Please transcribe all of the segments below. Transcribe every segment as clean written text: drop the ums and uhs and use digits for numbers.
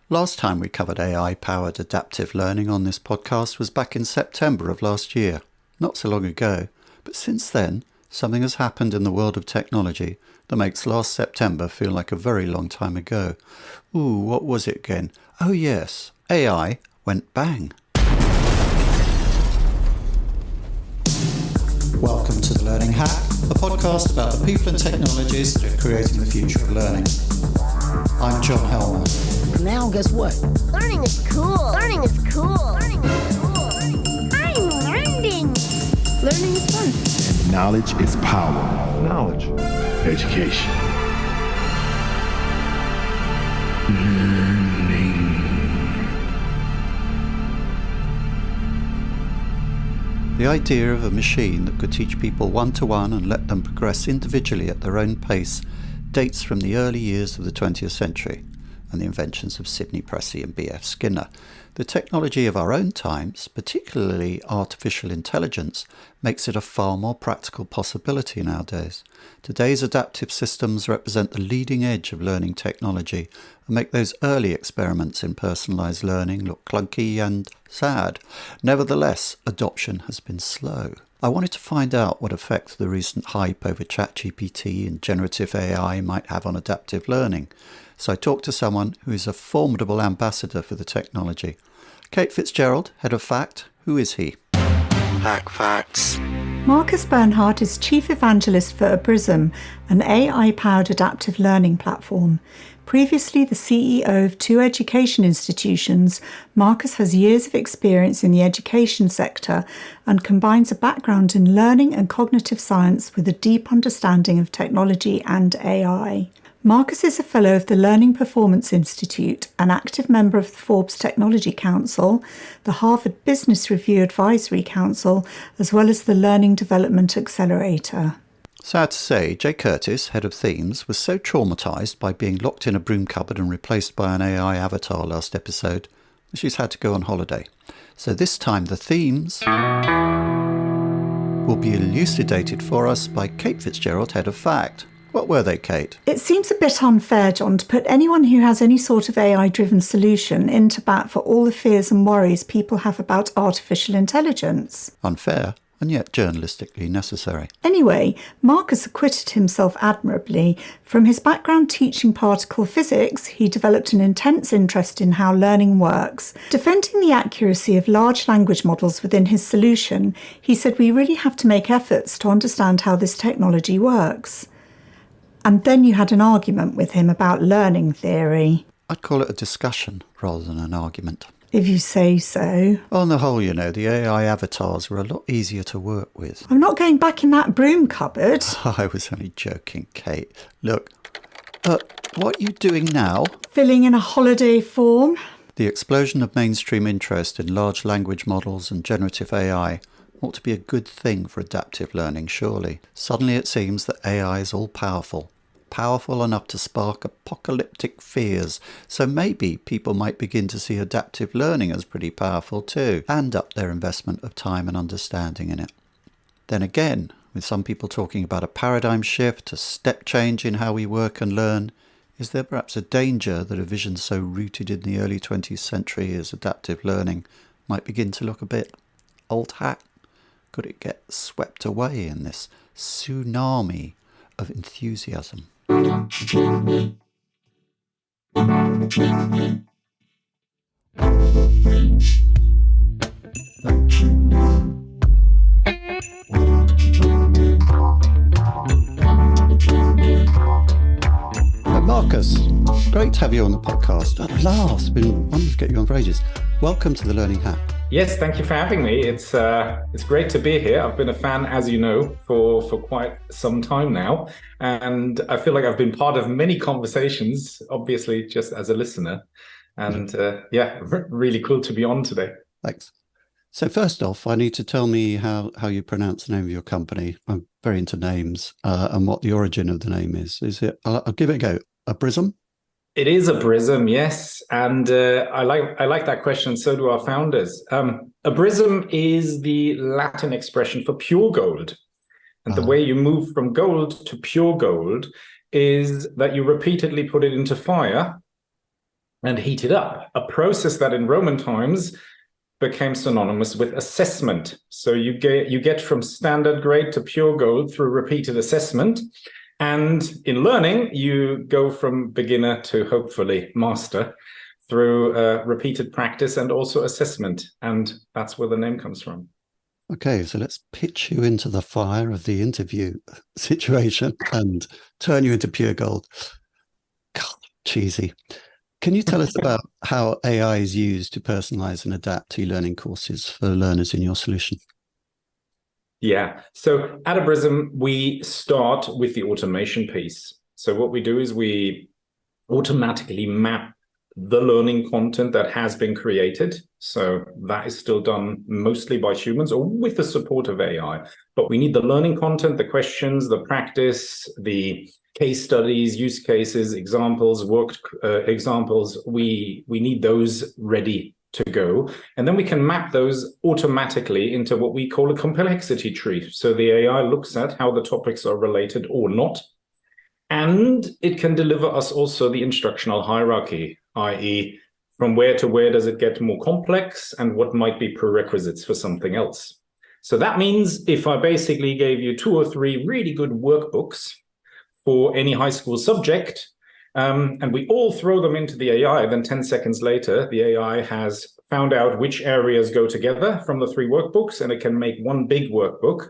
Last time we covered AI-powered adaptive learning on this podcast was back in September of last year. Not so long ago, but since then, something has happened in the world of technology that makes last September feel like a very long time ago. Ooh, what was it again? Oh yes, AI went bang. Welcome to The Learning Hack, a podcast about the people and technologies that are creating the future of learning. I'm John Helmer. Now guess what? Learning is cool. Learning is cool. Learning is cool. I'm learning. Learning is fun. And knowledge is power. Knowledge. Education. Learning. The idea of a machine that could teach people one-to-one and let them progress individually at their own pace dates from the early years of the 20th century and the inventions of Sidney Pressley and B.F. Skinner. The technology of our own times, particularly artificial intelligence, makes it a far more practical possibility nowadays. Today's adaptive systems represent the leading edge of learning technology and make those early experiments in personalised learning look clunky and sad. Nevertheless, adoption has been slow. I wanted to find out what effect the recent hype over ChatGPT and generative AI might have on adaptive learning. So I talked to someone who is a formidable ambassador for the technology. Kate Fitzgerald, Head of FACT. Who is he? Hack Facts. Markus Bernhardt is Chief Evangelist for Obrizum, an AI-powered adaptive learning platform. Previously the CEO of 2 education institutions, Markus has years of experience in the education sector and combines a background in learning and cognitive science with a deep understanding of technology and AI. Markus is a fellow of the Learning Performance Institute, an active member of the Forbes Technology Council, the Harvard Business Review Advisory Council, as well as the Learning Development Accelerator. Sad to say, Jay Curtis, Head of Themes, was so traumatised by being locked in a broom cupboard and replaced by an AI avatar last episode that she's had to go on holiday. So this time the themes will be elucidated for us by Kate Fitzgerald, Head of FACT. What were they, Kate? It seems a bit unfair, John, to put anyone who has any sort of AI-driven solution into bat for all the fears and worries people have about artificial intelligence. Unfair, and yet journalistically necessary. Anyway, Markus acquitted himself admirably. From his background teaching particle physics, he developed an intense interest in how learning works. Defending the accuracy of large language models within his solution, he said we really have to make efforts to understand how this technology works. And then you had an argument with him about learning theory. I'd call it a discussion rather than an argument. If you say so. On the whole, the AI avatars were a lot easier to work with. I'm not going back in that broom cupboard. I was only joking, Kate. Look, what are you doing now? Filling in a holiday form. The explosion of mainstream interest in large language models and generative AI ought to be a good thing for adaptive learning, surely. Suddenly it seems that AI is all-powerful. Powerful enough to spark apocalyptic fears. So maybe people might begin to see adaptive learning as pretty powerful too, and up their investment of time and understanding in it. Then again, with some people talking about a paradigm shift, a step change in how we work and learn, is there perhaps a danger that a vision so rooted in the early 20th century as adaptive learning might begin to look a bit old hat? Could it get swept away in this tsunami of enthusiasm? Markus, great to have you on the podcast. At last, been wanting to get you on for ages. Welcome to The Learning Hack. Yes, thank you for having me. It's great to be here. I've been a fan, as you know, for quite some time now, and I feel like I've been part of many conversations, obviously just as a listener, and really cool to be on today. Thanks. So first off, I need to tell me how you pronounce the name of your company. I'm very into names and what the origin of the name is. Is it? I'll give it a go. Obrizum? It is Obrizum, yes, and I like that question. So do our founders. Obrizum is the Latin expression for pure gold, and the way you move from gold to pure gold is that you repeatedly put it into fire, and heated up, a process that in Roman times became synonymous with assessment. So you get from standard grade to pure gold through repeated assessment. And in learning, you go from beginner to hopefully master through repeated practice and also assessment. And that's where the name comes from. Okay, so let's pitch you into the fire of the interview situation and turn you into pure gold. God, cheesy. Can you tell us about how AI is used to personalize and adapt to learning courses for learners in your solution? Yeah, so at Obrizum, we start with the automation piece. So what we do is we automatically map the learning content that has been created. So that is still done mostly by humans or with the support of AI. But we need the learning content, the questions, the practice, the case studies, use cases, examples, worked examples. We need those ready to go. And then we can map those automatically into what we call a complexity tree. So the AI looks at how the topics are related or not. And it can deliver us also the instructional hierarchy, i.e., from where to where does it get more complex and what might be prerequisites for something else. So that means if I basically gave you 2 or 3 really good workbooks for any high school subject, and we all throw them into the AI, then 10 seconds later, the AI has found out which areas go together from the 3 workbooks, and it can make one big workbook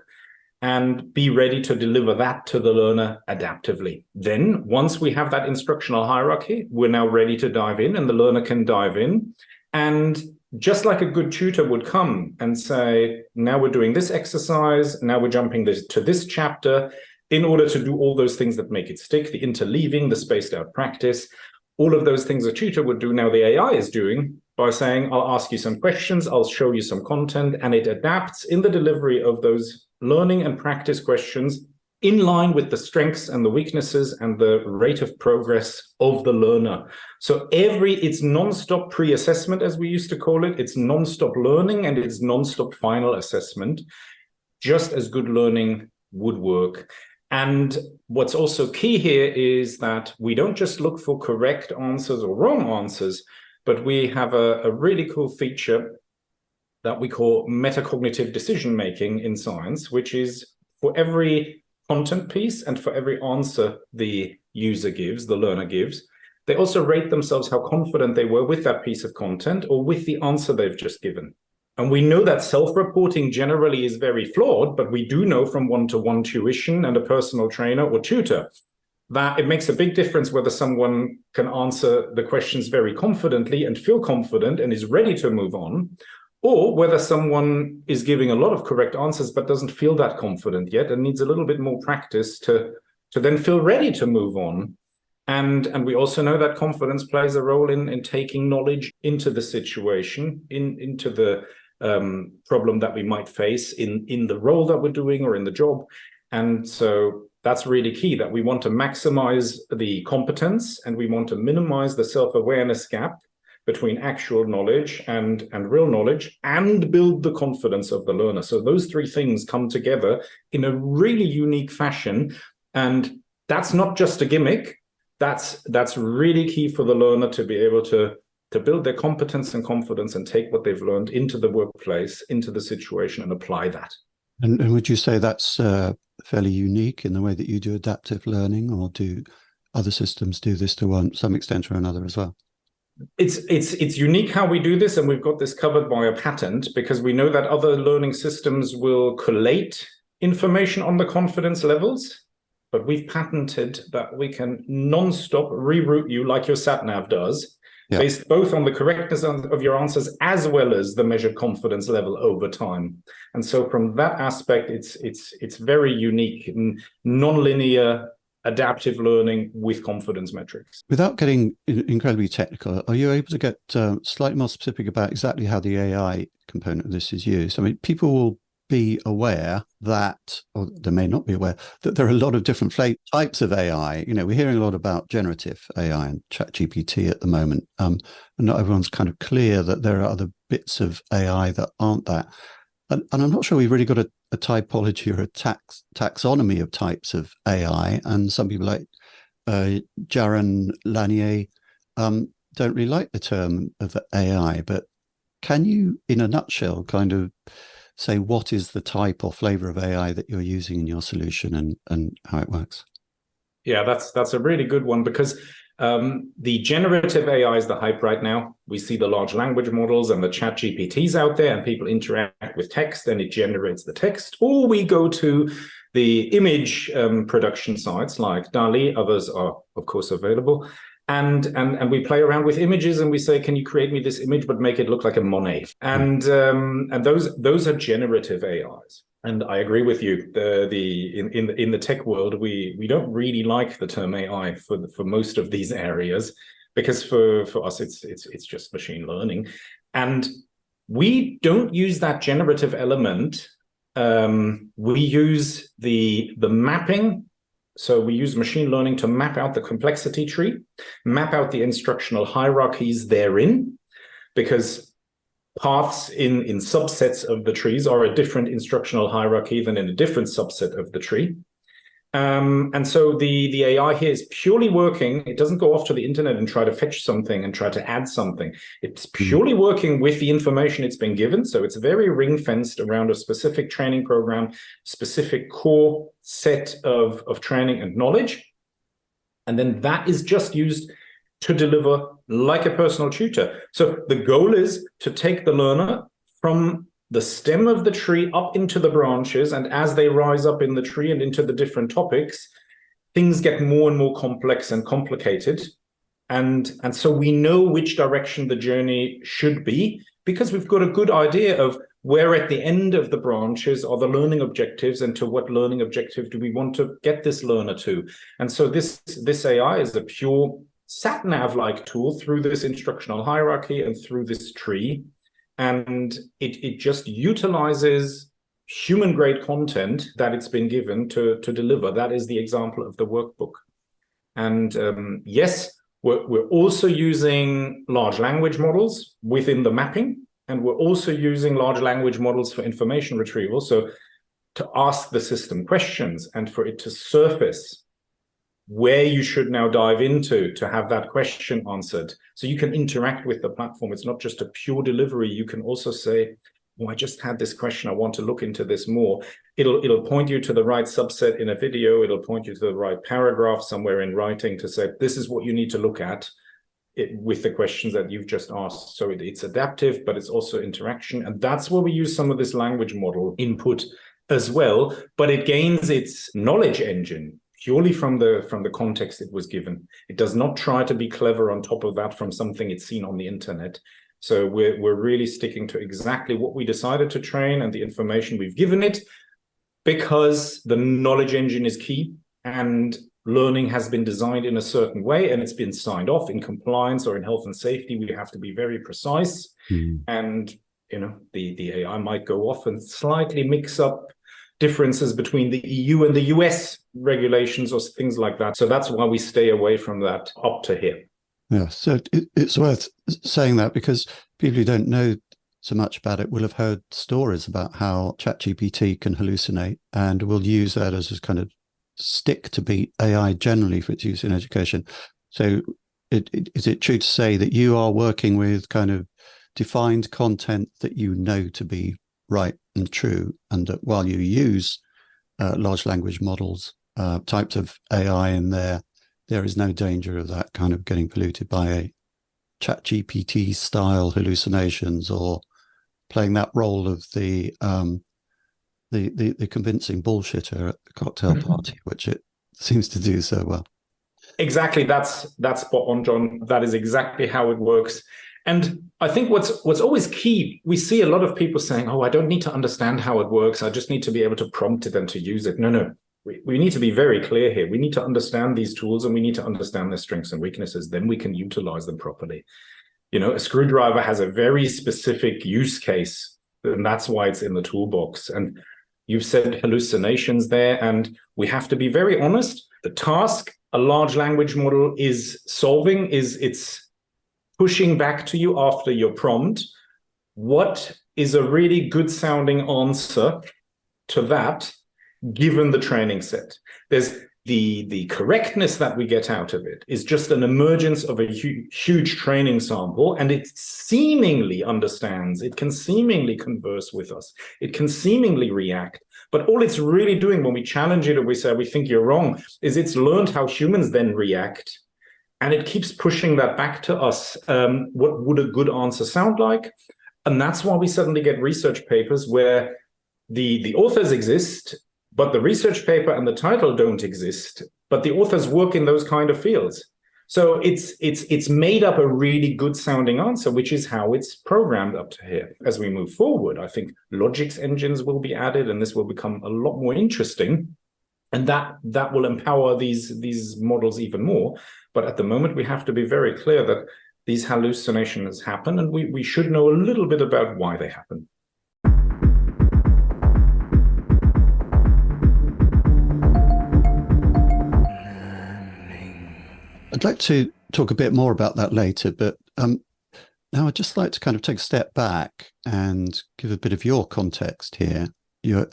and be ready to deliver that to the learner adaptively. Then, once we have that instructional hierarchy, we're now ready to dive in, and the learner can dive in. And just like a good tutor would come and say, now we're doing this exercise, now we're jumping to this chapter, in order to do all those things that make it stick, the interleaving, the spaced out practice, all of those things a tutor would do, now the AI is doing by saying, I'll ask you some questions, I'll show you some content, and it adapts in the delivery of those learning and practice questions in line with the strengths and the weaknesses and the rate of progress of the learner. So it's non-stop pre-assessment, as we used to call it, it's non-stop learning, and it's non-stop final assessment, just as good learning would work. And what's also key here is that we don't just look for correct answers or wrong answers, but we have a really cool feature that we call metacognitive decision-making in science, which is for every content piece and for every answer the user gives, the learner gives, they also rate themselves how confident they were with that piece of content or with the answer they've just given. And we know that self-reporting generally is very flawed, but we do know from one-to-one tuition and a personal trainer or tutor that it makes a big difference whether someone can answer the questions very confidently and feel confident and is ready to move on, or whether someone is giving a lot of correct answers but doesn't feel that confident yet and needs a little bit more practice to then feel ready to move on. And we also know that confidence plays a role in taking knowledge into the situation, into the problem that we might face in the role that we're doing or in the job. And so that's really key, that we want to maximize the competence and we want to minimize the self-awareness gap between actual knowledge and real knowledge, and build the confidence of the learner. So those 3 things come together in a really unique fashion. And that's not just a gimmick. That's really key for the learner to be able to build their competence and confidence and take what they've learned into the workplace, into the situation, and apply that. And would you say that's fairly unique in the way that you do adaptive learning, or do other systems do this to some extent or another as well? It's unique how we do this, and we've got this covered by a patent, because we know that other learning systems will collate information on the confidence levels, but we've patented that we can non-stop reroute you like your sat-nav does, based both on the correctness of your answers as well as the measured confidence level over time. And so from that aspect, it's very unique, non-linear adaptive learning with confidence metrics. Without getting incredibly technical, are you able to get slightly more specific about exactly how the AI component of this is used? I mean, people will be aware that, or they may not be aware, that there are a lot of different types of AI. You know, we're hearing a lot about generative AI and ChatGPT at the moment. And not everyone's kind of clear that there are other bits of AI that aren't that. And I'm not sure we've really got a typology or a taxonomy of types of AI. And some people like Jaron Lanier, don't really like the term of AI, but can you, in a nutshell, kind of say what is the type or flavor of AI that you're using in your solution and how it works? Yeah, that's a really good one, because the generative AI is the hype right now. We see the large language models and the ChatGPTs out there, and people interact with text and it generates the text. Or we go to the image production sites like DALL-E, others are, of course, available. And we play around with images and we say, can you create me this image, but make it look like a Monet? And those are generative AIs. And I agree with you. In the tech world, we don't really like the term AI for most of these areas, because for us it's just machine learning, and we don't use that generative element. We use the mapping. So we use machine learning to map out the complexity tree, map out the instructional hierarchies therein, because paths in subsets of the trees are a different instructional hierarchy than in a different subset of the tree. And so the AI here is purely working. It doesn't go off to the internet and try to fetch something and try to add something. It's purely working with the information it's been given. So it's very ring-fenced around a specific training program, specific core set of training and knowledge. And then that is just used to deliver like a personal tutor. So the goal is to take the learner from the stem of the tree up into the branches, and as they rise up in the tree and into the different topics, things get more and more complex and complicated. And so we know which direction the journey should be, because we've got a good idea of where at the end of the branches are the learning objectives, and to what learning objective do we want to get this learner to. And so this AI is a pure sat-nav-like tool through this instructional hierarchy and through this tree. And it just utilizes human-grade content that it's been given to deliver. That is the example of the workbook. And yes, we're also using large language models within the mapping, and we're also using large language models for information retrieval. So to ask the system questions and for it to surface where you should now dive into to have that question answered. So you can interact with the platform. It's not just a pure delivery. You can also say, oh, I just had this question. I want to look into this more. It'll point you to the right subset in a video. It'll point you to the right paragraph somewhere in writing to say, this is what you need to look at with the questions that you've just asked. So it's adaptive, but it's also interaction. And that's where we use some of this language model input as well. But it gains its knowledge engine purely from the context it was given. It does not try to be clever on top of that from something it's seen on the internet. So we're really sticking to exactly what we decided to train and the information we've given it, because the knowledge engine is key and learning has been designed in a certain way and it's been signed off in compliance or in health and safety. We have to be very precise. And the AI might go off and slightly mix up differences between the EU and the US regulations or things like that. So that's why we stay away from that up to here. Yeah, so it's worth saying that, because people who don't know so much about it will have heard stories about how ChatGPT can hallucinate, and will use that as a kind of stick to beat AI generally for its use in education. So is it true to say that you are working with kind of defined content that you know to be right and true, and that while you use large language models, types of AI in there is no danger of that kind of getting polluted by a ChatGPT style hallucinations, or playing that role of the convincing bullshitter at the cocktail party, which it seems to do so well. Exactly, that's spot on, John. That is exactly how it works. And I think what's always key, we see a lot of people saying, oh, I don't need to understand how it works. I just need to be able to prompt it and to use it. No. We need to be very clear here. We need to understand these tools and we need to understand their strengths and weaknesses. Then we can utilize them properly. A screwdriver has a very specific use case, and that's why it's in the toolbox. And you've said hallucinations there, and we have to be very honest. The task a large language model is solving is it's pushing back to you after your prompt what is a really good sounding answer to that, given the training set. the correctness that we get out of it is just an emergence of a huge training sample, and it seemingly understands, it can seemingly converse with us, it can seemingly react. But all it's really doing when we challenge it or we say, we think you're wrong, is it's learned how humans then react. And it keeps pushing that back to us. What would a good answer sound like? And that's why we suddenly get research papers where the authors exist, but the research paper and the title don't exist, but the authors work in those kind of fields. So it's made up a really good sounding answer, which is how it's programmed up to here. As we move forward, I think logics engines will be added, and this will become a lot more interesting. And that will empower these models even more. But at the moment, we have to be very clear that these hallucinations happen, and we should know a little bit about why they happen. I'd like to talk a bit more about that later, but now I'd just like to kind of take a step back and give a bit of your context here,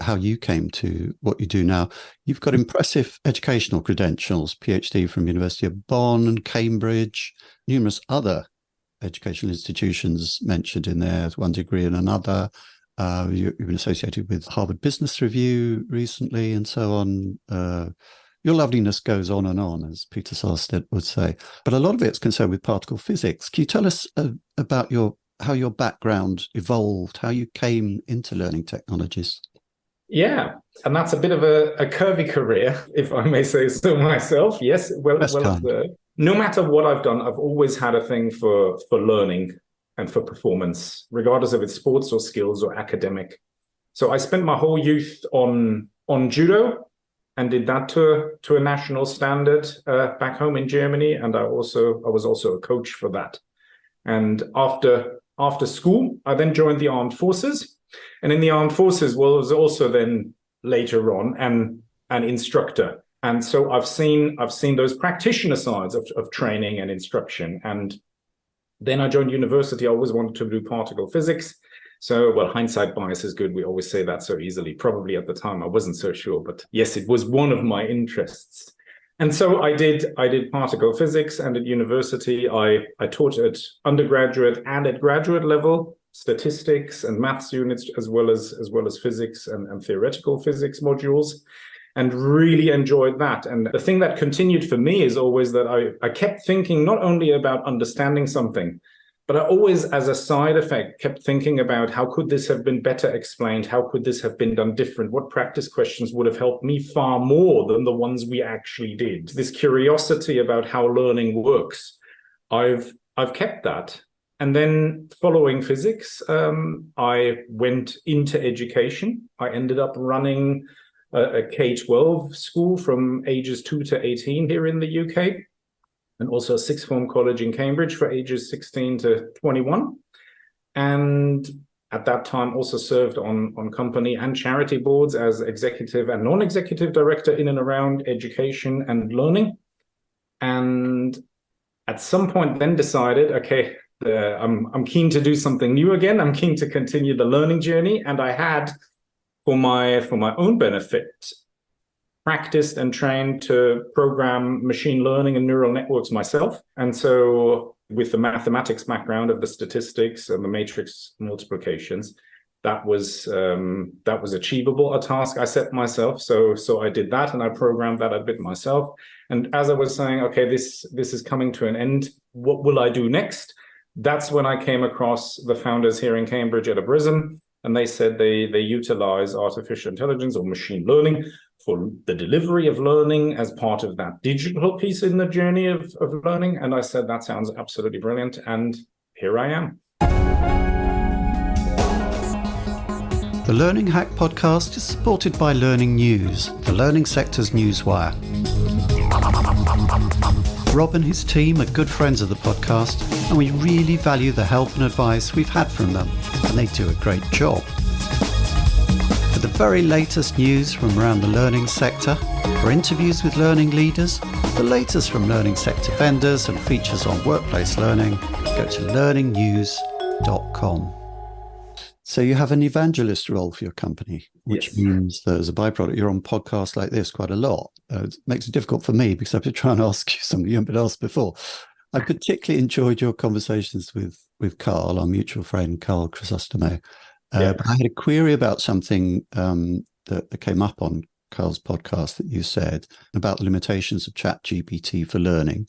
how you came to what you do now. You've got impressive educational credentials, PhD from University of Bonn and Cambridge, numerous other educational institutions mentioned in there, one degree and another. You've been associated with Harvard Business Review recently and so on. Your loveliness goes on, as Peter Sarstedt would say. But a lot of it's concerned with particle physics. Can you tell us about how your background evolved, how you came into learning technologies? Yeah, and that's a bit of a curvy career, if I may say so myself. Yes, well no matter what I've done, I've always had a thing for learning and for performance, regardless if it's sports or skills or academic. So I spent my whole youth on judo, and did that to a national standard back home in Germany. And I was also a coach for that. And after school, I then joined the armed forces. And in the armed forces, I was also then later on an instructor. And so I've seen those practitioner sides of training and instruction. And then I joined university. I always wanted to do particle physics. So, well, hindsight bias is good. We always say that so easily. Probably at the time I wasn't so sure, but yes, it was one of my interests. And so I did particle physics, and at university I taught at undergraduate and at graduate level statistics and maths units, as well as physics and theoretical physics modules, and really enjoyed that. And the thing that continued for me is always that I kept thinking not only about understanding something, but I always, as a side effect, kept thinking about how could this have been better explained? How could this have been done different? What practice questions would have helped me far more than the ones we actually did? This curiosity about how learning works, I've kept that. And then following physics, I went into education. I ended up running a K-12 school from ages 2 to 18 here in the UK. And also a sixth form college in Cambridge for ages 16 to 21. And at that time also served on company and charity boards as executive and non-executive director in and around education and learning. And at some point then decided, okay, I'm keen to do something new again. I'm keen to continue the learning journey. And I had, for my own benefit, practiced and trained to program machine learning and neural networks myself. And so with the mathematics background of the statistics and the matrix multiplications, that was achievable, a task I set myself. So I did that, and I programmed that a bit myself. And as I was saying, okay, this is coming to an end. What will I do next? That's when I came across the founders here in Cambridge at Obrizum, and they said they utilize artificial intelligence or machine learning for the delivery of learning as part of that digital piece in the journey of learning. And I said, that sounds absolutely brilliant. And here I am. The Learning Hack podcast is supported by Learning News, the learning sector's newswire. Rob and his team are good friends of the podcast, and we really value the help and advice we've had from them, and they do a great job. For the very latest news from around the learning sector, for interviews with learning leaders, the latest from learning sector vendors and features on workplace learning, go to learningnews.com. So you have an evangelist role for your company, which Yes. means that as a byproduct, you're on podcasts like this quite a lot. It makes it difficult for me because I've been trying to ask you something you haven't been asked before. I particularly enjoyed your conversations with Carl, our mutual friend, Carl Chrysostome. Yeah. But I had a query about something that came up on Carl's podcast that you said about the limitations of ChatGPT for learning.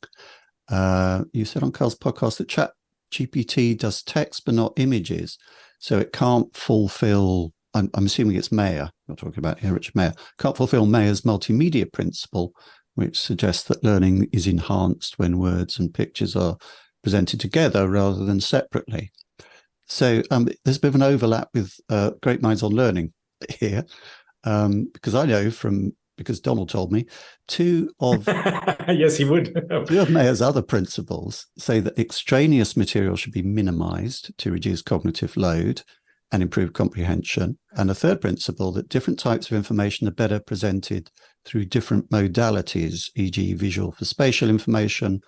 You said on Carl's podcast that ChatGPT does text but not images. So it can't fulfill, I'm assuming it's Mayer, I'm talking about here, Richard Mayer, can't fulfill Mayer's multimedia principle, which suggests that learning is enhanced when words and pictures are presented together rather than separately. So there's a bit of an overlap with Great Minds on Learning here, because I know because Donald told me, two of Yes, he would. Two of Mayer's other principles say that extraneous material should be minimized to reduce cognitive load and improve comprehension. And a third principle that different types of information are better presented through different modalities, e.g. visual for spatial information,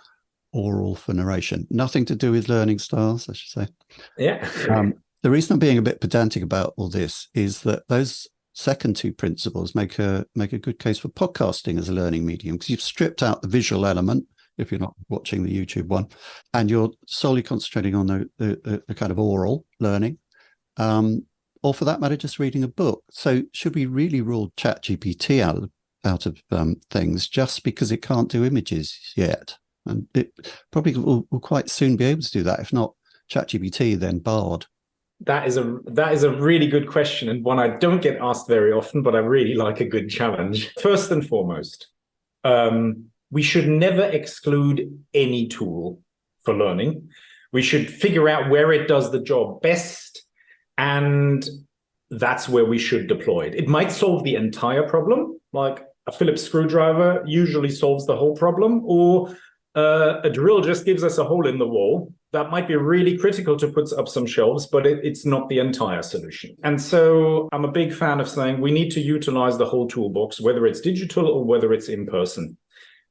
oral for narration. Nothing to do with learning styles, I should say. Yeah. The reason I'm being a bit pedantic about all this is that those second two principles make a good case for podcasting as a learning medium, because you've stripped out the visual element if you're not watching the YouTube one, and you're solely concentrating on the kind of oral learning, or for that matter, just reading a book. So should we really rule ChatGPT out of things just because it can't do images yet? And it probably will quite soon be able to do that. If not ChatGPT, then Bard. That is a really good question, and one I don't get asked very often, but I really like a good challenge. First and foremost, we should never exclude any tool for learning. We should figure out where it does the job best, and that's where we should deploy it. It might solve the entire problem, like a Phillips screwdriver usually solves the whole problem, or a drill just gives us a hole in the wall. That might be really critical to put up some shelves, but it's not the entire solution. And so I'm a big fan of saying we need to utilize the whole toolbox, whether it's digital or whether it's in person.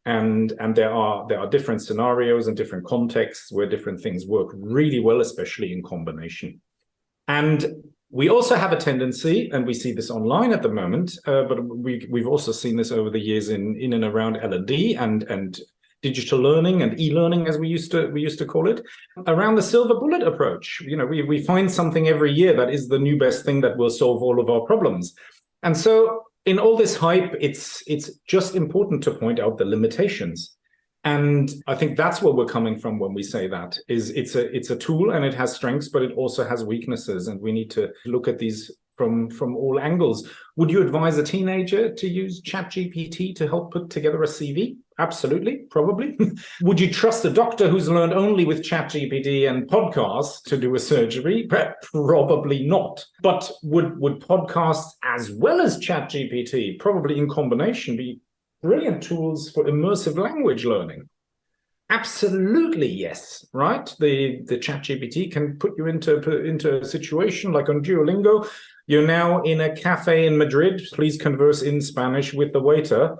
And there are different scenarios and different contexts where different things work really well, especially in combination. And we also have a tendency, and we see this online at the moment, but we've also seen this over the years in and around L&D and digital learning and e-learning, as we used to call it, around the silver bullet approach. You know, we find something every year that is the new best thing that will solve all of our problems. And so in all this hype, it's just important to point out the limitations. And I think that's where we're coming from when we say that, is it's a tool and it has strengths, but it also has weaknesses. And we need to look at these from all angles. Would you advise a teenager to use ChatGPT to help put together a CV? Absolutely, probably. Would you trust a doctor who's learned only with ChatGPT and podcasts to do a surgery? Probably not. But would podcasts as well as ChatGPT, probably in combination, be brilliant tools for immersive language learning? Absolutely, yes, right? The ChatGPT can put you into a situation like on Duolingo. You're now in a cafe in Madrid. Please converse in Spanish with the waiter.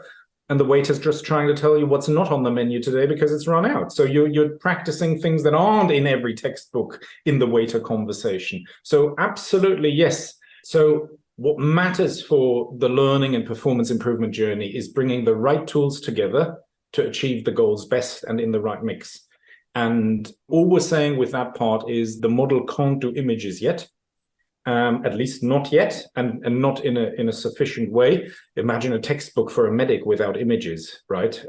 And the waiter's just trying to tell you what's not on the menu today because it's run out. So you're practicing things that aren't in every textbook in the waiter conversation. So absolutely, yes. So what matters for the learning and performance improvement journey is bringing the right tools together to achieve the goals best and in the right mix. And all we're saying with that part is the model can't do images yet. At least not yet, and not in a sufficient way. Imagine a textbook for a medic without images, right?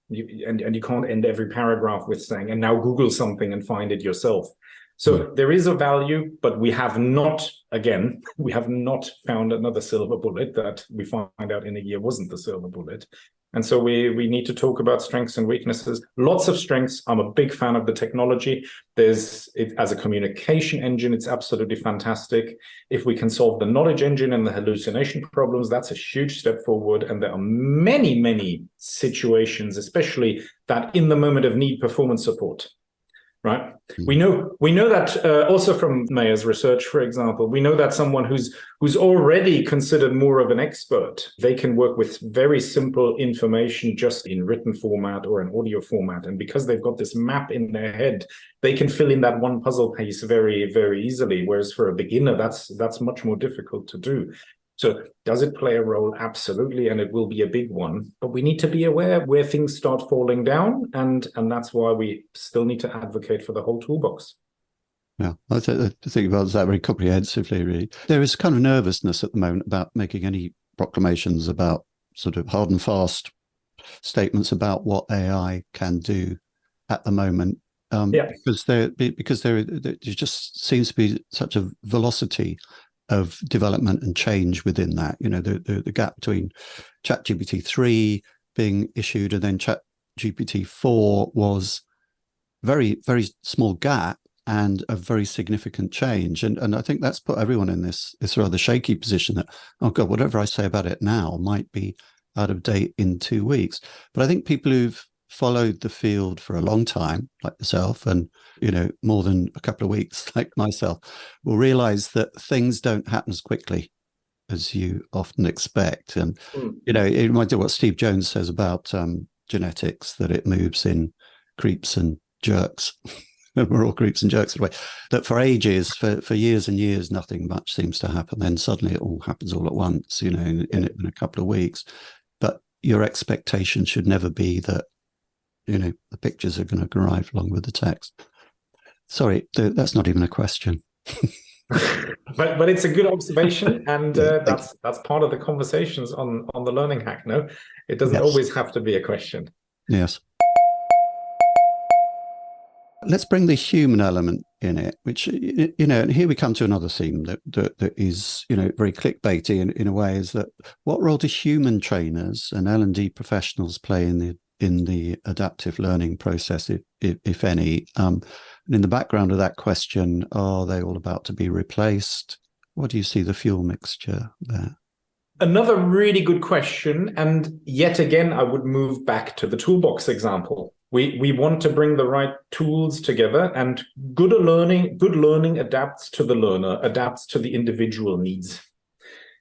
You can't end every paragraph with saying, and now Google something and find it yourself. So there is a value, but we have not found another silver bullet that we find out in a year wasn't the silver bullet. And so we need to talk about strengths and weaknesses. Lots of strengths. I'm a big fan of the technology. As a communication engine, it's absolutely fantastic. If we can solve the knowledge engine and the hallucination problems, that's a huge step forward. And there are many, many situations, especially that in the moment of need performance support, right? We know that also from Mayer's research, for example, we know that someone who's already considered more of an expert, they can work with very simple information just in written format or an audio format. And because they've got this map in their head, they can fill in that one puzzle piece very, very easily. Whereas for a beginner, that's much more difficult to do. So does it play a role? Absolutely, and it will be a big one. But we need to be aware where things start falling down, and that's why we still need to advocate for the whole toolbox. Yeah, I think about that very comprehensively, really. There is kind of nervousness at the moment about making any proclamations about sort of hard and fast statements about what AI can do at the moment. Because there just seems to be such a velocity of development and change within that. You know, the gap between ChatGPT 3 being issued and then ChatGPT 4 was very, very small gap and a very significant change. And I think that's put everyone in this rather shaky position that, oh God, whatever I say about it now might be out of date in 2 weeks. But I think people who've followed the field for a long time, like yourself, and more than a couple of weeks, like myself, will realize that things don't happen as quickly as you often expect. And it reminds me of what Steve Jones says about genetics, that it moves in creeps and jerks. We're all creeps and jerks anyway. That for ages, for years and years, nothing much seems to happen. Then suddenly it all happens all at once, in a couple of weeks. But your expectation should never be that the pictures are going to arrive along with the text. Sorry, that's not even a question. but it's a good observation, and that's part of the conversations on the Learning Hack. No, it doesn't always have to be a question. Yes. Let's bring the human element in it, which, and here we come to another theme that is, very clickbaity in a way, is that what role do human trainers and L&D professionals play in the adaptive learning process, if any? And in the background of that question, are they all about to be replaced? What do you see the fuel mixture there? Another really good question. And yet again, I would move back to the toolbox example. We want to bring the right tools together, and good learning adapts to the learner, adapts to the individual needs.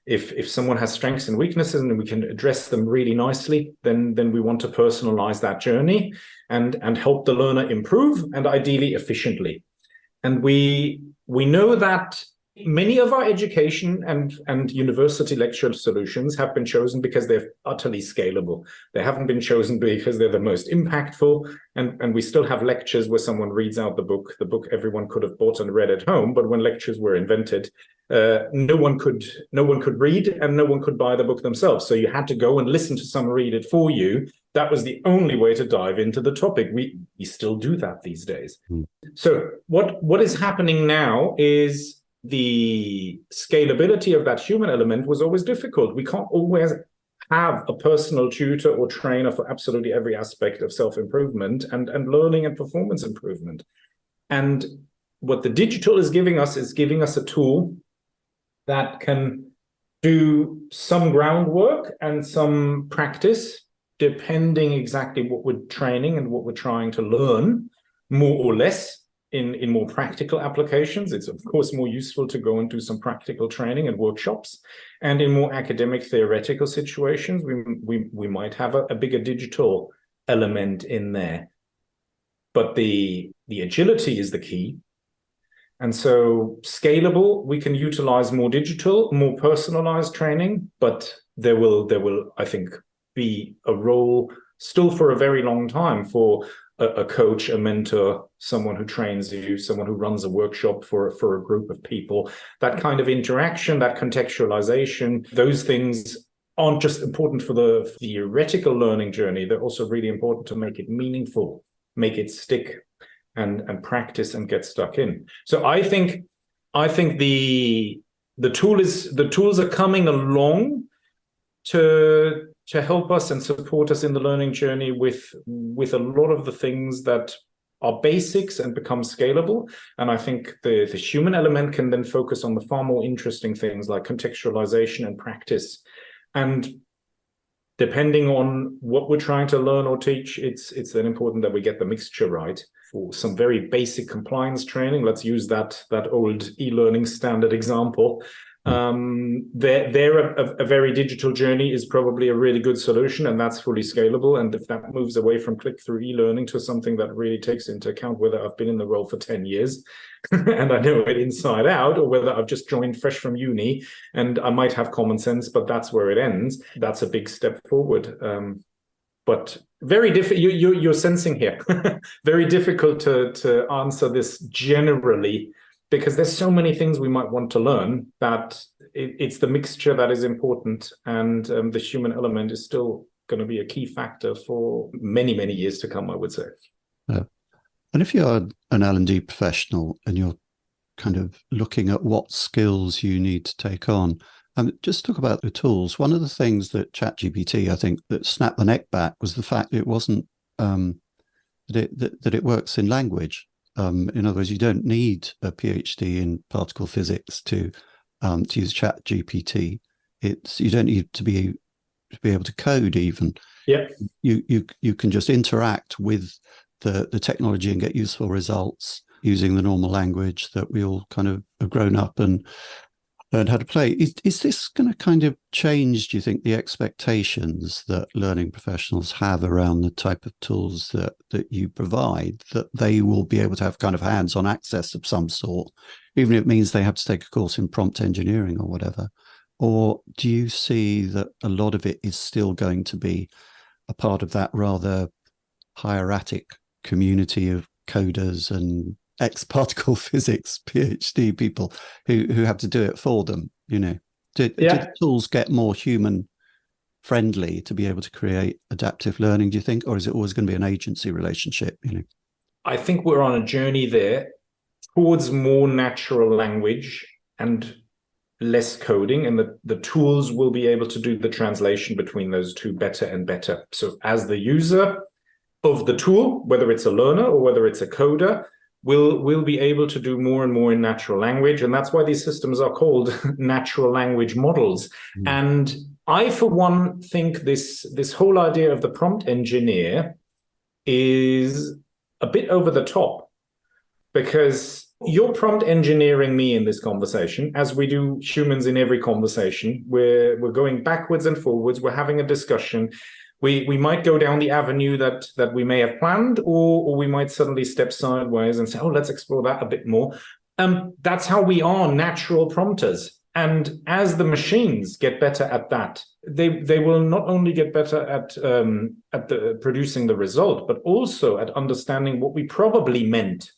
If someone has strengths and weaknesses and we can address them really nicely, then we want to personalize that journey and help the learner improve, and ideally efficiently. And we know that many of our education and university lecture solutions have been chosen because they're utterly scalable. They haven't been chosen because they're the most impactful. And we still have lectures where someone reads out the book everyone could have bought and read at home. But when lectures were invented, no one could read and no one could buy the book themselves. So you had to go and listen to someone read it for you. That was the only way to dive into the topic. We still do that these days. So what is happening now is the scalability of that human element was always difficult. We can't always have a personal tutor or trainer for absolutely every aspect of self-improvement and learning and performance improvement. And what the digital is giving us a tool that can do some groundwork and some practice, depending exactly what we're training and what we're trying to learn, more or less. In more practical applications, it's of course more useful to go and do some practical training and workshops. And in more academic theoretical situations, we might have a bigger digital element in there. But the agility is the key. And so scalable, we can utilize more digital, more personalized training, but there will, I think, be a role still for a very long time for a coach, a mentor, someone who trains you, someone who runs a workshop for a group of people. That kind of interaction, that contextualization, those things aren't just important for the theoretical learning journey. They're also really important to make it meaningful, make it stick, and practice and get stuck in. So I think the tools are coming along to help us and support us in the learning journey with a lot of the things that are basics and become scalable. And I think the human element can then focus on the far more interesting things like contextualization and practice. And depending on what we're trying to learn or teach, it's then important that we get the mixture right. for some very basic compliance training. Let's use that old e-learning standard example. A very digital journey is probably a really good solution, and that's fully scalable. And if that moves away from click-through e-learning to something that really takes into account whether I've been in the role for 10 years and I know it inside out, or whether I've just joined fresh from uni and I might have common sense, but that's where it ends, that's a big step forward. But very difficult, you're sensing here, very difficult to answer this generally, because there's so many things we might want to learn that it's the mixture that is important, and the human element is still going to be a key factor for many, many years to come, I would say. Yeah. And if you're an L&D professional and you're kind of looking at what skills you need to take on, just talk about the tools. One of the things that ChatGPT, I think, that snapped the neck back was the fact it wasn't that it works in language. In other words, you don't need a PhD in particle physics to use ChatGPT. You don't need to be able to code even. Yeah. You can just interact with the technology and get useful results using the normal language that we all kind of have grown up and learned how to play. Is this going to kind of change, do you think, the expectations that learning professionals have around the type of tools that you provide, that they will be able to have kind of hands-on access of some sort, even if it means they have to take a course in prompt engineering or whatever? Or do you see that a lot of it is still going to be a part of that rather hieratic community of coders and ex-particle physics PhD people who have to do it for them? Do the tools get more human friendly to be able to create adaptive learning, do you think, or is it always going to be an agency relationship? I think we're on a journey there towards more natural language and less coding, and the tools will be able to do the translation between those two better and better. So as the user of the tool, whether it's a learner or whether it's a coder, we'll be able to do more and more in natural language. And that's why these systems are called natural language models. And I, for one, think this whole idea of the prompt engineer is a bit over the top, because you're prompt engineering me in this conversation, as we do humans in every conversation. We're going backwards and forwards. We're having a discussion. We might go down the avenue that we may have planned, or we might suddenly step sideways and say, oh, let's explore that a bit more. That's how we are, natural prompters. And as the machines get better at that, they will not only get better at producing the result, but also at understanding what we probably meant.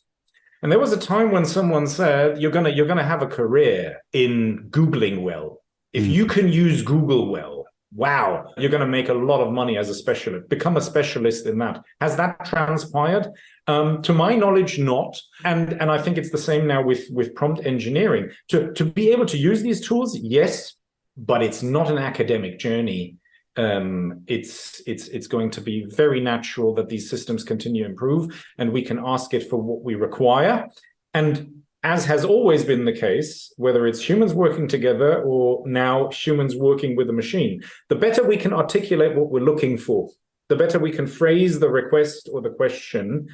And there was a time when someone said, you're gonna have a career in Googling well. If you can use Google well, wow, you're going to make a lot of money as a specialist. Become a specialist in that. Has that transpired? To my knowledge, not. And I think it's the same now with prompt engineering. To be able to use these tools, yes, but it's not an academic journey. It's going to be very natural that these systems continue to improve, and we can ask it for what we require. And as has always been the case, whether it's humans working together or now humans working with a machine, the better we can articulate what we're looking for, the better we can phrase the request or the question,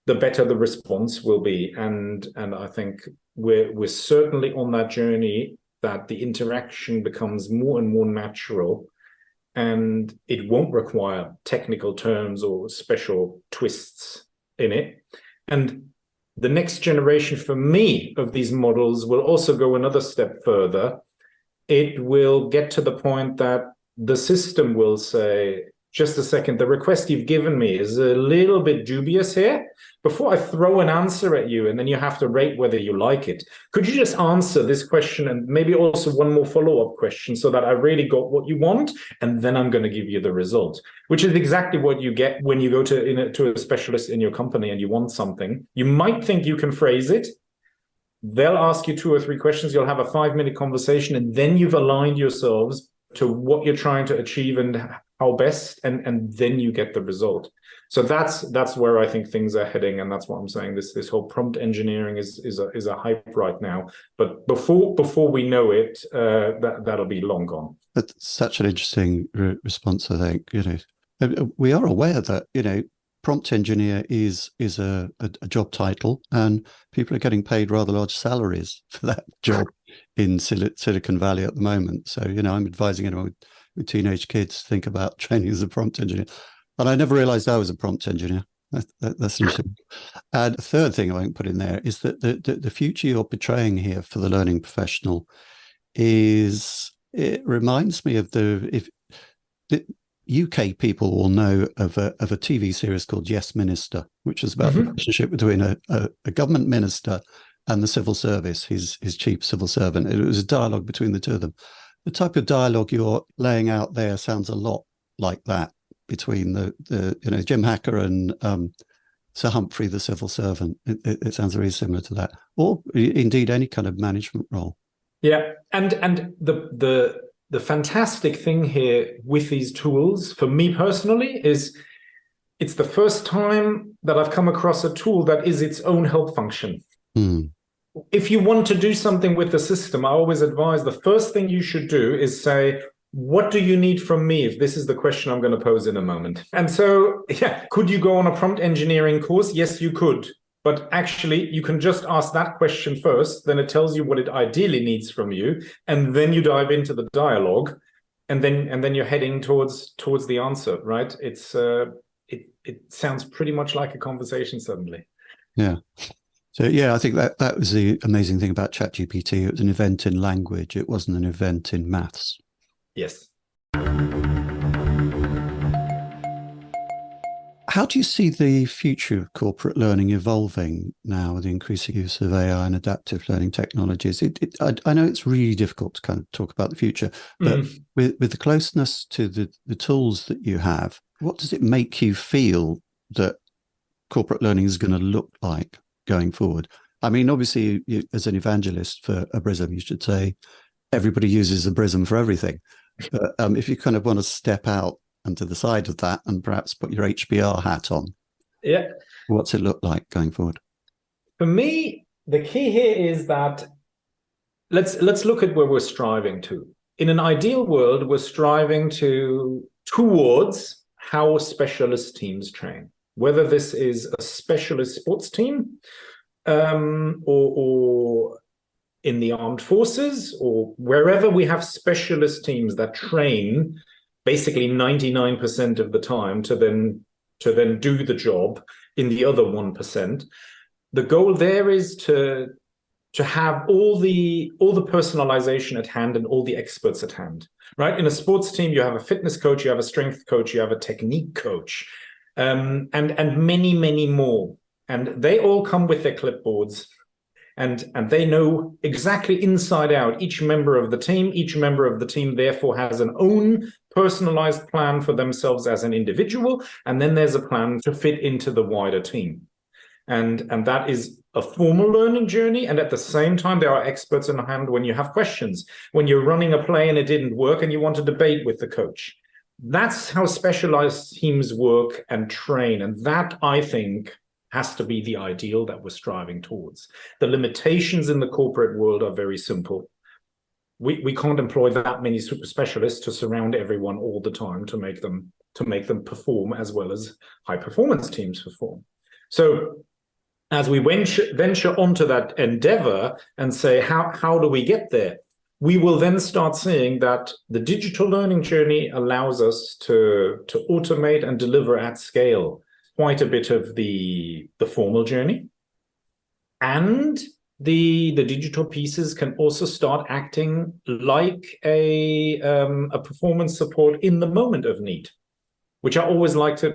the better the response will be. And I think we're certainly on that journey, that the interaction becomes more and more natural, and it won't require technical terms or special twists in it. And the next generation, for me, of these models will also go another step further. It will get to the point that the system will say, just a second, the request you've given me is a little bit dubious here. Before I throw an answer at you, and then you have to rate whether you like it, could you just answer this question and maybe also one more follow-up question so that I really got what you want, and then I'm going to give you the result, which is exactly what you get when you go to a specialist in your company and you want something. You might think you can phrase it. They'll ask you 2 or 3 questions. You'll have a 5-minute conversation, and then you've aligned yourselves to what you're trying to achieve and how best, and then you get the result. So that's where I think things are heading, and that's what I'm saying. This whole prompt engineering is a hype right now, but before we know it, that'll be long gone. That's such an interesting response. I think we are aware that prompt engineer is a job title, and people are getting paid rather large salaries for that job in Silicon Valley at the moment. So, I'm advising anyone with teenage kids to think about training as a prompt engineer. And I never realized I was a prompt engineer. That's interesting. And a third thing I won't put in there is that the future you're portraying here for the learning professional it reminds me of the UK people will know of a TV series called Yes Minister, which is about the relationship between a government minister and the civil service, his chief civil servant. It was a dialogue between the two of them. The type of dialogue you're laying out there sounds a lot like that between the Jim Hacker and Sir Humphrey, the civil servant. It sounds very similar to that, or indeed any kind of management role. Yeah, and the fantastic thing here with these tools, for me personally, is it's the first time that I've come across a tool that is its own help function. If you want to do something with the system, I always advise the first thing you should do is say, what do you need from me if this is the question I'm going to pose in a moment? And so, could you go on a prompt engineering course? Yes, you could. But actually, you can just ask that question first, then it tells you what it ideally needs from you, and then you dive into the dialogue, and then you're heading towards the answer, right? It's it sounds pretty much like a conversation suddenly. Yeah. So I think that was the amazing thing about ChatGPT. It was an event in language. It wasn't an event in maths. Yes. How do you see the future of corporate learning evolving now with the increasing use of AI and adaptive learning technologies? I know it's really difficult to kind of talk about the future, but with the closeness to the tools that you have, what does it make you feel that corporate learning is going to look like going forward? I mean, obviously, you, as an evangelist for Obrizum, you should say everybody uses Obrizum for everything. But if you kind of want to step out and to the side of that and perhaps put your HBR hat on, what's it look like going forward? For me, the key here is that let's look at where we're striving to. In an ideal world, we're striving towards how specialist teams train, whether this is a specialist sports team or in the armed forces, or wherever we have specialist teams that train basically 99% of the time to then do the job in the other 1%. The goal there is to have all the personalization at hand and all the experts at hand, right? In a sports team, you have a fitness coach, you have a strength coach, you have a technique coach, and many, many more. And they all come with their clipboards. And they know exactly inside out each member of the team. Each member of the team, therefore, has an own personalized plan for themselves as an individual. And then there's a plan to fit into the wider team. And that is a formal learning journey. And at the same time, there are experts in hand when you have questions, when you're running a play and it didn't work and you want to debate with the coach. That's how specialized teams work and train. And that, I think, has to be the ideal that we're striving towards. The limitations in the corporate world are very simple. We can't employ that many super specialists to surround everyone all the time to make them perform as well as high performance teams perform. So as we venture onto that endeavor and say, how do we get there? We will then start seeing that the digital learning journey allows us to automate and deliver at scale quite a bit of the formal journey. And the digital pieces can also start acting like a performance support in the moment of need, which I always like to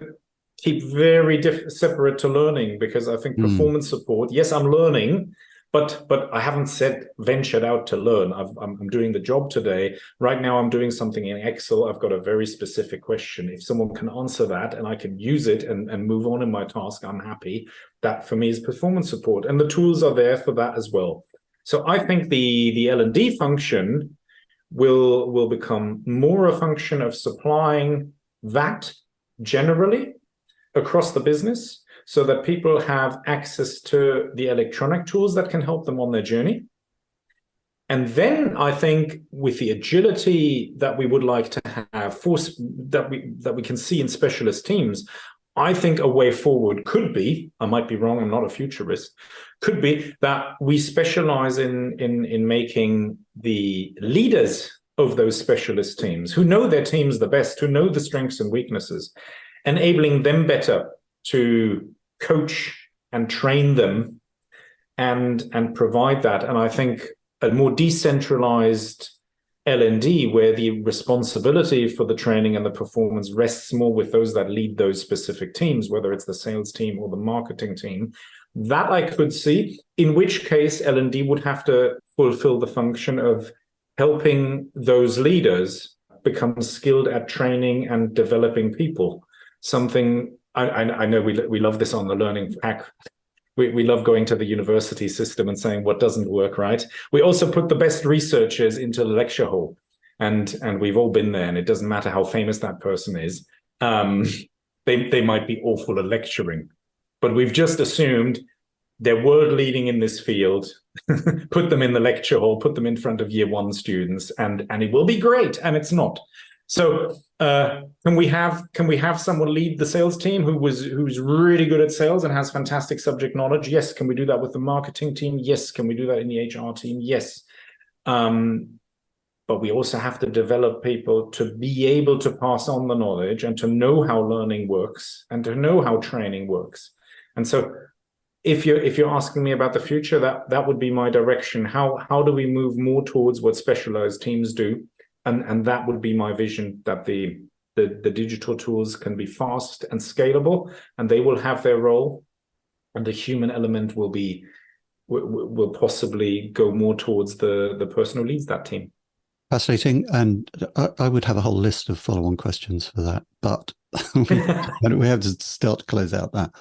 keep very separate to learning, because I think performance support, yes, I'm learning, but I haven't ventured out to learn. I'm doing the job today. Right now, I'm doing something in Excel. I've got a very specific question. If someone can answer that and I can use it and move on in my task, I'm happy. That for me is performance support. And the tools are there for that as well. So I think the L&D function will become more a function of supplying that generally across the business, so that people have access to the electronic tools that can help them on their journey. And then I think with the agility that we would like to have, that we can see in specialist teams, I think a way forward could be, I might be wrong, I'm not a futurist, could be that we specialize in making the leaders of those specialist teams, who know their teams the best, who know the strengths and weaknesses, enabling them better to coach and train them and provide that. And I think a more decentralized L&D, where the responsibility for the training and the performance rests more with those that lead those specific teams, whether it's the sales team or the marketing team, that I could see, in which case L&D would have to fulfill the function of helping those leaders become skilled at training and developing people. Something I know we love this on the learning hack. We love going to the university system and saying what doesn't work, right? We also put the best researchers into the lecture hall, and we've all been there, and it doesn't matter how famous that person is. They might be awful at lecturing, but we've just assumed they're world leading in this field, put them in the lecture hall, put them in front of year one students, and it will be great, and it's not. So can we have someone lead the sales team who's really good at sales and has fantastic subject knowledge? Yes. Can we do that with the marketing team? Yes. Can we do that in the HR team? Yes. But we also have to develop people to be able to pass on the knowledge and to know how learning works and to know how training works. And so if you're asking me about the future, that would be my direction. How do we move more towards what specialized teams do? And that would be my vision, that the digital tools can be fast and scalable, and they will have their role, and the human element will possibly go more towards the person who leads that team. Fascinating, and I would have a whole list of follow-on questions for that, but we have to start to close out that.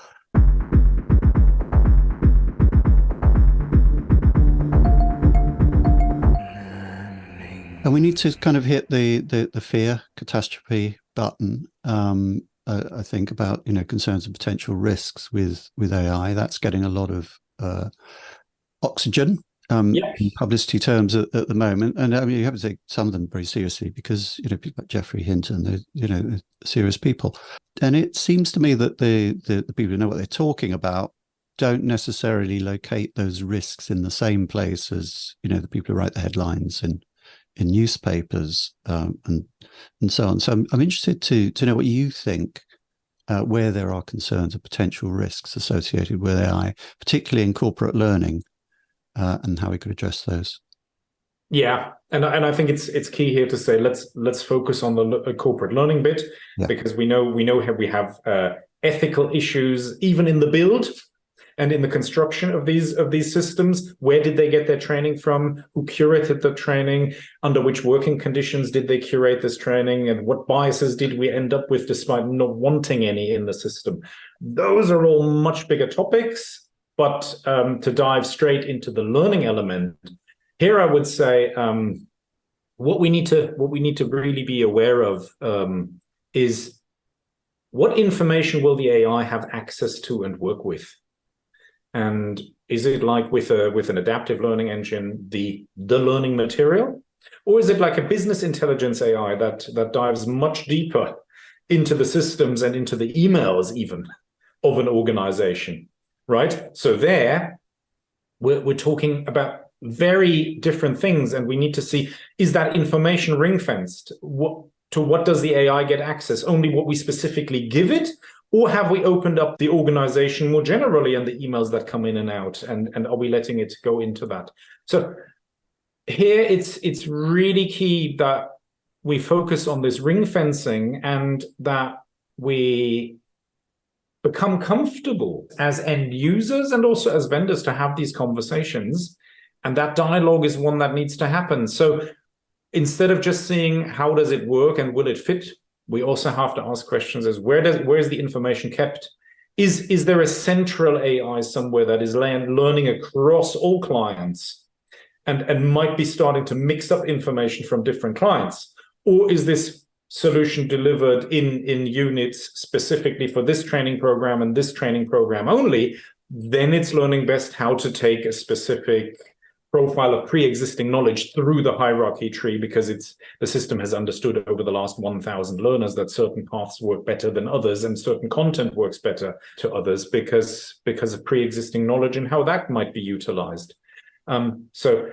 And we need to kind of hit the fear catastrophe button. I think about concerns and potential risks with AI. That's getting a lot of oxygen in publicity terms at the moment. And I mean, you have to take some of them very seriously because people like Geoffrey Hinton, they're serious people. And it seems to me that the people who know what they're talking about don't necessarily locate those risks in the same place as the people who write the headlines in newspapers and so on. So I'm interested to know what you think, where there are concerns or potential risks associated with AI, particularly in corporate learning, and how we could address those. Yeah, and I think it's key here to say let's focus on the corporate learning bit, because we know how we have ethical issues even in the build and in the construction of these systems. Where did they get their training from? Who curated the training? Under which working conditions did they curate this training? And what biases did we end up with despite not wanting any in the system? Those are all much bigger topics. But to dive straight into the learning element, here I would say what we need to really be aware of is what information will the AI have access to and work with? And is it like with an adaptive learning engine, the learning material? Or is it like a business intelligence AI that dives much deeper into the systems and into the emails even of an organization, right? So there, we're talking about very different things, and we need to see, is that information ring-fenced? To what does the AI get access? Only what we specifically give it? Or have we opened up the organization more generally and the emails that come in and out? And are we letting it go into that? So here it's really key that we focus on this ring fencing and that we become comfortable as end users and also as vendors to have these conversations. And that dialogue is one that needs to happen. So instead of just seeing how does it work and will it fit, we also have to ask questions as where's the information kept? Is there a central AI somewhere that is learning across all clients and might be starting to mix up information from different clients? Or is this solution delivered in units specifically for this training program and this training program only? Then it's learning best how to take a specific profile of pre-existing knowledge through the hierarchy tree, because the system has understood over the last 1,000 learners that certain paths work better than others and certain content works better to others because of pre-existing knowledge and how that might be utilized. So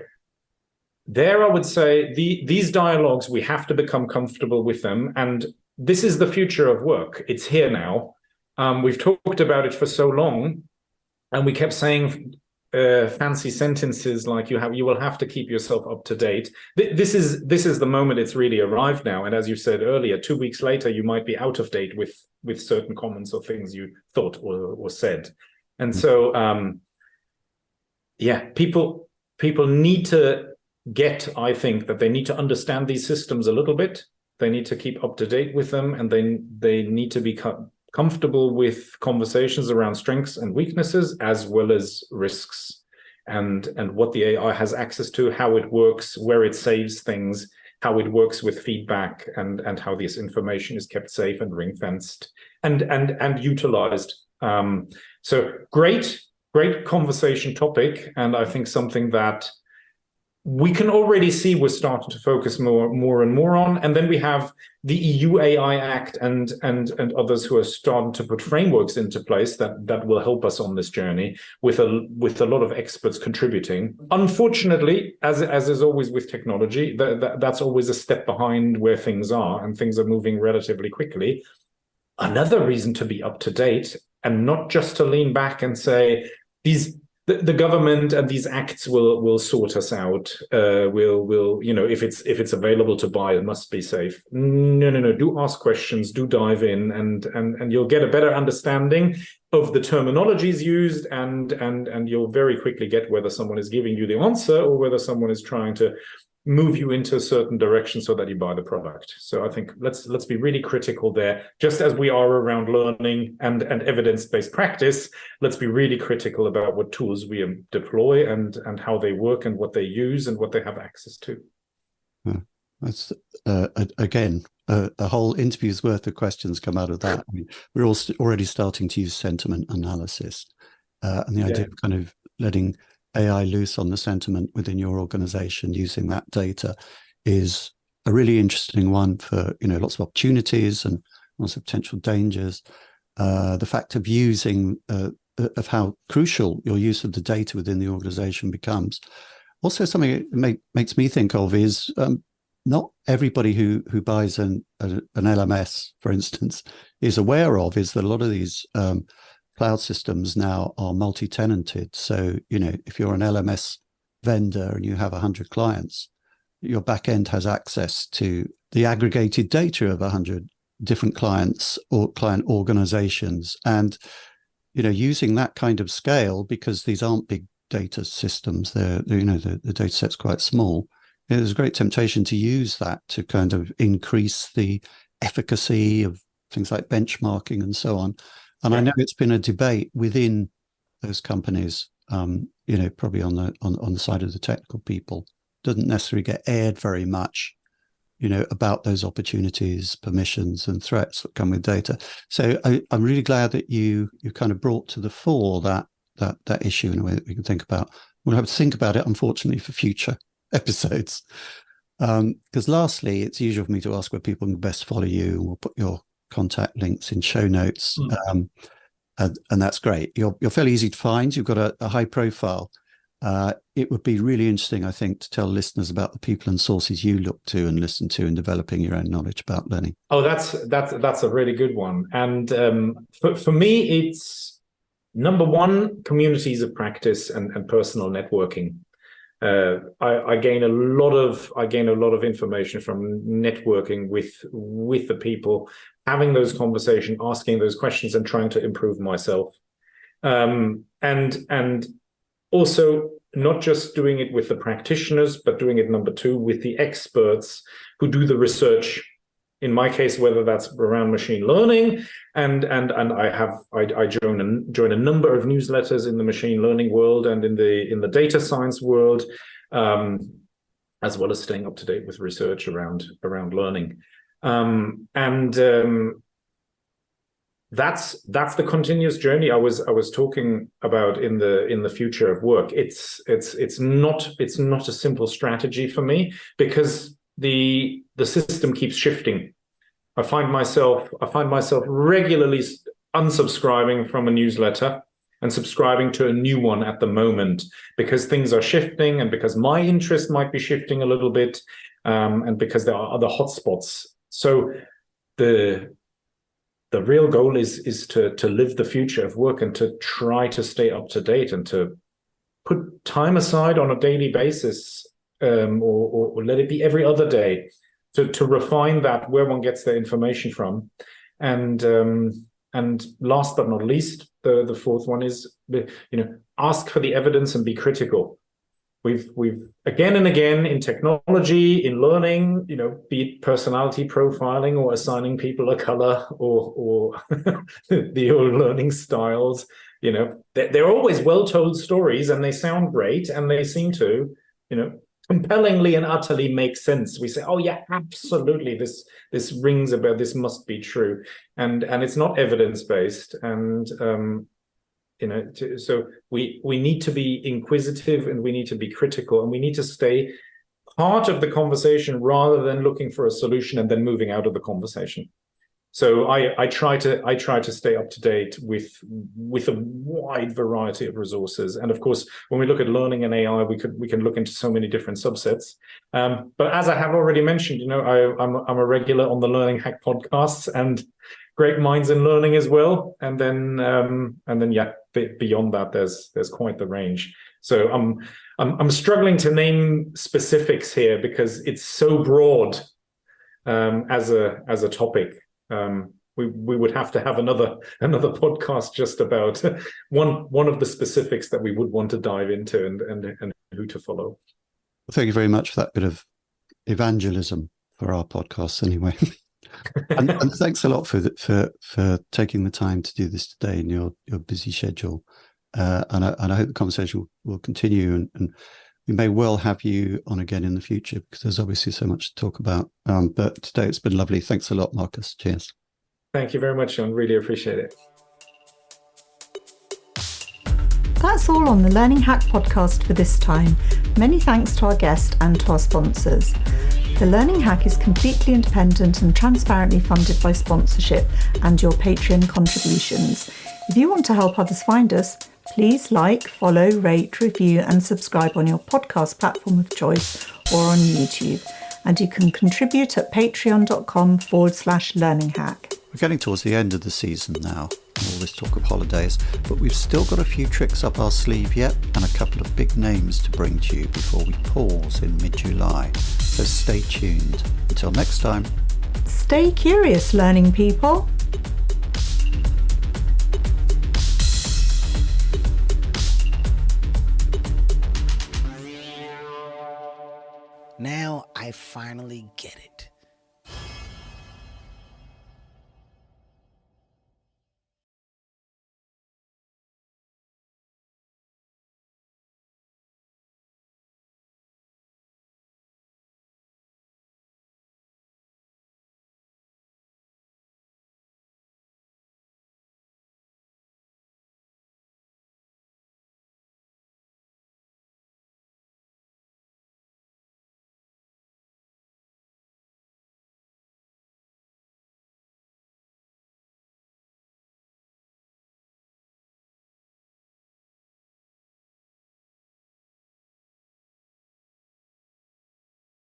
there, I would say these dialogues, we have to become comfortable with them. And this is the future of work. It's here now. We've talked about it for so long, and we kept saying fancy sentences like you will have to keep yourself up to date. This is the moment it's really arrived now. And as you said earlier, 2 weeks later, you might be out of date with certain comments or things you thought or said. And so, people need to get, I think, that they need to understand these systems a little bit. They need to keep up to date with them, and they need to be comfortable with conversations around strengths and weaknesses, as well as risks and what the AI has access to, how it works, where it saves things, how it works with feedback, and how this information is kept safe and ring-fenced and utilized. So great conversation topic, and I think something that we can already see we're starting to focus more and more on. And then we have the EU AI Act and others who are starting to put frameworks into place that will help us on this journey, with a lot of experts contributing. Unfortunately, as is always with technology, that's always a step behind where things are, and things are moving relatively quickly. Another reason to be up to date, and not just to lean back and say the government and these acts will sort us out. Will if it's available to buy, it must be safe. No. Do ask questions. Do dive in, and you'll get a better understanding of the terminologies used, and you'll very quickly get whether someone is giving you the answer or whether someone is trying to move you into a certain direction so that you buy the product. So I think let's be really critical there. Just as we are around learning and evidence-based practice, let's be really critical about what tools we deploy and how they work and what they use and what they have access to. That's again a whole interview's worth of questions come out of that. I mean, we're all already starting to use sentiment analysis, and the idea of kind of letting AI loose on the sentiment within your organization using that data is a really interesting one for, lots of opportunities and lots of potential dangers. The fact of using, of how crucial your use of the data within the organization becomes. Also, something it makes me think of is not everybody who buys an LMS, for instance, is aware of is that a lot of these cloud systems now are multi-tenanted. So, if you're an LMS vendor and you have 100 clients, your backend has access to the aggregated data of 100 different clients or client organizations. And, using that kind of scale, because these aren't big data systems, the data set's quite small. There's a great temptation to use that to kind of increase the efficacy of things like benchmarking and so on. And I know it's been a debate within those companies, probably on the side of the technical people. Doesn't necessarily get aired very much, about those opportunities, permissions, and threats that come with data. So I'm really glad that you kind of brought to the fore that issue in a way that we can think about. We'll have to think about it, unfortunately, for future episodes. Because lastly, it's usual for me to ask where people can best follow you, and we'll put your contact links in show notes, and that's great. You're fairly easy to find. You've got a high profile. It would be really interesting, I think, to tell listeners about the people and sources you look to and listen to in developing your own knowledge about learning. Oh, that's a really good one. And for me, it's number one, communities of practice and personal networking. I gain a lot of information from networking with the people, having those conversations, asking those questions, and trying to improve myself. And also not just doing it with the practitioners, but doing it, number two, with the experts who do the research. In my case, whether that's around machine learning, and I join a number of newsletters in the machine learning world and in the data science world, as well as staying up to date with research around learning. that's the continuous journey I was talking about in the future of work. It's not a simple strategy for me, because the system keeps shifting. I find myself regularly unsubscribing from a newsletter and subscribing to a new one at the moment, because things are shifting and because my interest might be shifting a little bit, and because there are other hotspots. So the real goal is to live the future of work and to try to stay up to date and to put time aside on a daily basis, or let it be every other day, to refine that, where one gets their information from. And last but not least, the fourth one is, ask for the evidence and be critical. We've again and again in technology, in learning, be it personality profiling or assigning people a color, or the old learning styles, they're always well-told stories, and they sound great, and they seem to, compellingly and utterly make sense. We say, oh yeah, absolutely, this rings a bell, this must be true, and it's not evidence-based. And so we need to be inquisitive, and we need to be critical, and we need to stay part of the conversation rather than looking for a solution and then moving out of the conversation. So I try to stay up to date with a wide variety of resources. And of course, when we look at learning and AI, we can look into so many different subsets. But as I have already mentioned, I'm a regular on the Learning Hack podcasts and Great Minds in Learning as well. And then yeah, beyond that, there's quite the range. So I'm struggling to name specifics here because it's so broad as a topic. We would have to have another podcast just about one of the specifics that we would want to dive into and who to follow. Thank you very much for that bit of evangelism for our podcasts, anyway. and thanks a lot for taking the time to do this today in your busy schedule. And I hope the conversation will continue, and we may well have you on again in the future, because there's obviously so much to talk about. But today it's been lovely. Thanks a lot, Markus. Cheers. Thank you very much, Sean. Really appreciate it. That's all on the Learning Hack podcast for this time. Many thanks to our guest and to our sponsors. The Learning Hack is completely independent and transparently funded by sponsorship and your Patreon contributions. If you want to help others find us, please like, follow, rate, review and subscribe on your podcast platform of choice or on YouTube. And you can contribute at patreon.com/learninghack. We're getting towards the end of the season now, all this talk of holidays, but we've still got a few tricks up our sleeve yet, and a couple of big names to bring to you before we pause in mid-July. So stay tuned. Until next time. Stay curious, learning people. Now I finally get it.